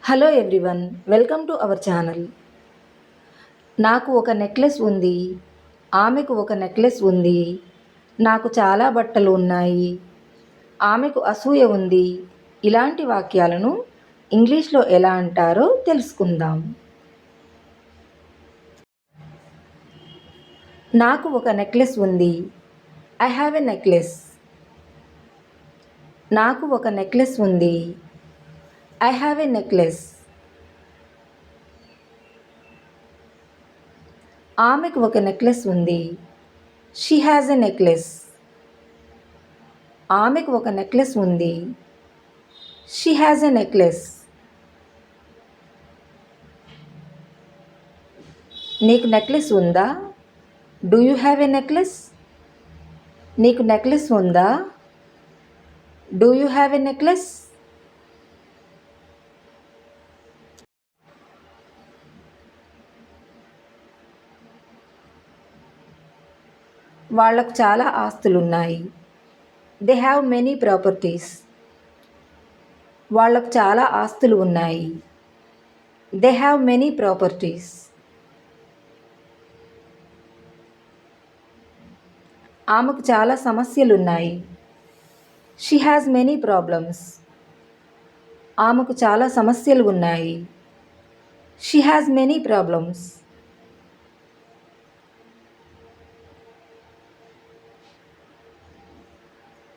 Hello everyone, welcome to our channel. నాకు ఒక necklace ఉంది, ఆమెకు ఒక నెక్లెస్ ఉంది. నాకు చాలా బట్టలు ఉన్నాయి, ఆమెకు అసూయ ఉంది. ఇలాంటి వాక్యాలను ఇంగ్లీష్లో ఎలా అంటారో తెలుసుకుందాం. నాకు ఒక నెక్లెస్ ఉంది. I have a necklace. నాకు ఒక నెక్లెస్ ఉంది. I have a necklace. ఆమెకు ఒక నెక్లెస్ ఉంది. She has a necklace. ఆమెకు ఒక నెక్లెస్ ఉంది. She has a necklace. నీకు నెక్లెస్ ఉందా? Do you have a necklace? నీకు నెక్లెస్ ఉందా? Do you have a necklace? వాళ్ళకు చాలా ఆస్తులున్నాయి. They have many properties. వాళ్ళకు చాలా ఆస్తులు ఉన్నాయి. They have many properties. ఆమెకు చాలా సమస్యలున్నాయి. She has many problems. ఆమెకు చాలా సమస్యలు ఉన్నాయి. She has many problems.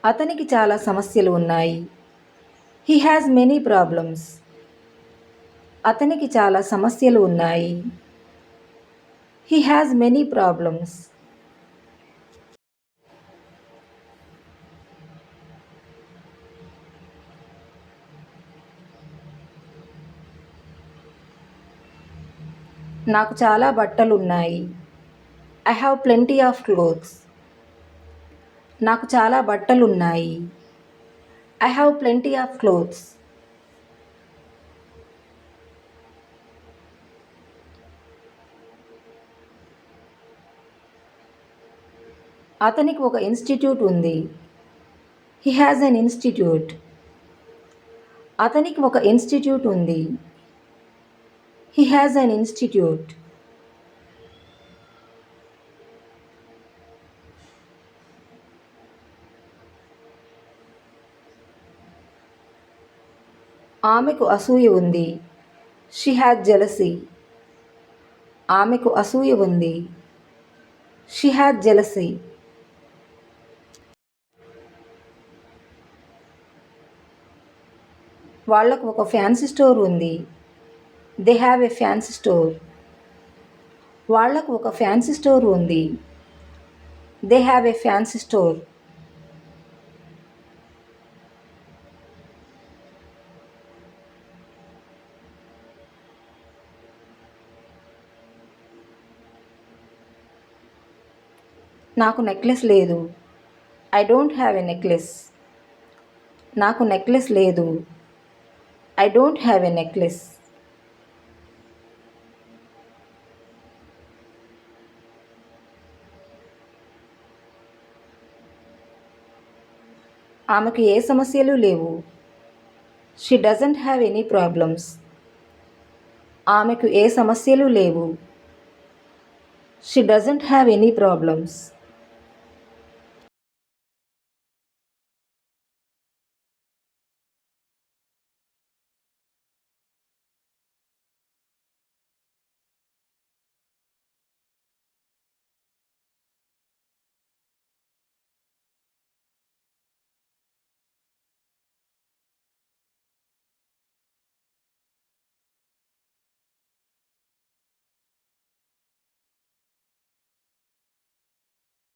అతనికి చాలా సమస్యలు ఉన్నాయి. He has many problems. అతనికి చాలా సమస్యలు ఉన్నాయి. He has many problems. నాకు చాలా బట్టలు ఉన్నాయి. I have plenty of clothes. నాకు చాలా బట్టలు ఉన్నాయి. I have plenty of clothes. అతనికి ఒక ఇన్స్టిట్యూట్ ఉంది. He has an institute. అతనికి ఒక ఇన్స్టిట్యూట్ ఉంది. He has an institute. ఆమెకు అసూయ ఉంది. She has jealousy. ఆమెకు అసూయ ఉంది. She has jealousy. వాళ్లకు ఒక ఫ్యాన్సీ స్టోర్ ఉంది. They have a fancy store. వాళ్లకు ఒక ఫ్యాన్సీ స్టోర్ ఉంది. They have a fancy store. నాకు నెక్లెస్ లేదు. I don't have a necklace. నాకు నెక్లెస్ లేదు. I don't have a necklace. ఆమెకు ఏ సమస్యలు లేవు. She doesn't have any problems. ఆమెకు ఏ సమస్యలు లేవు. She doesn't have any problems.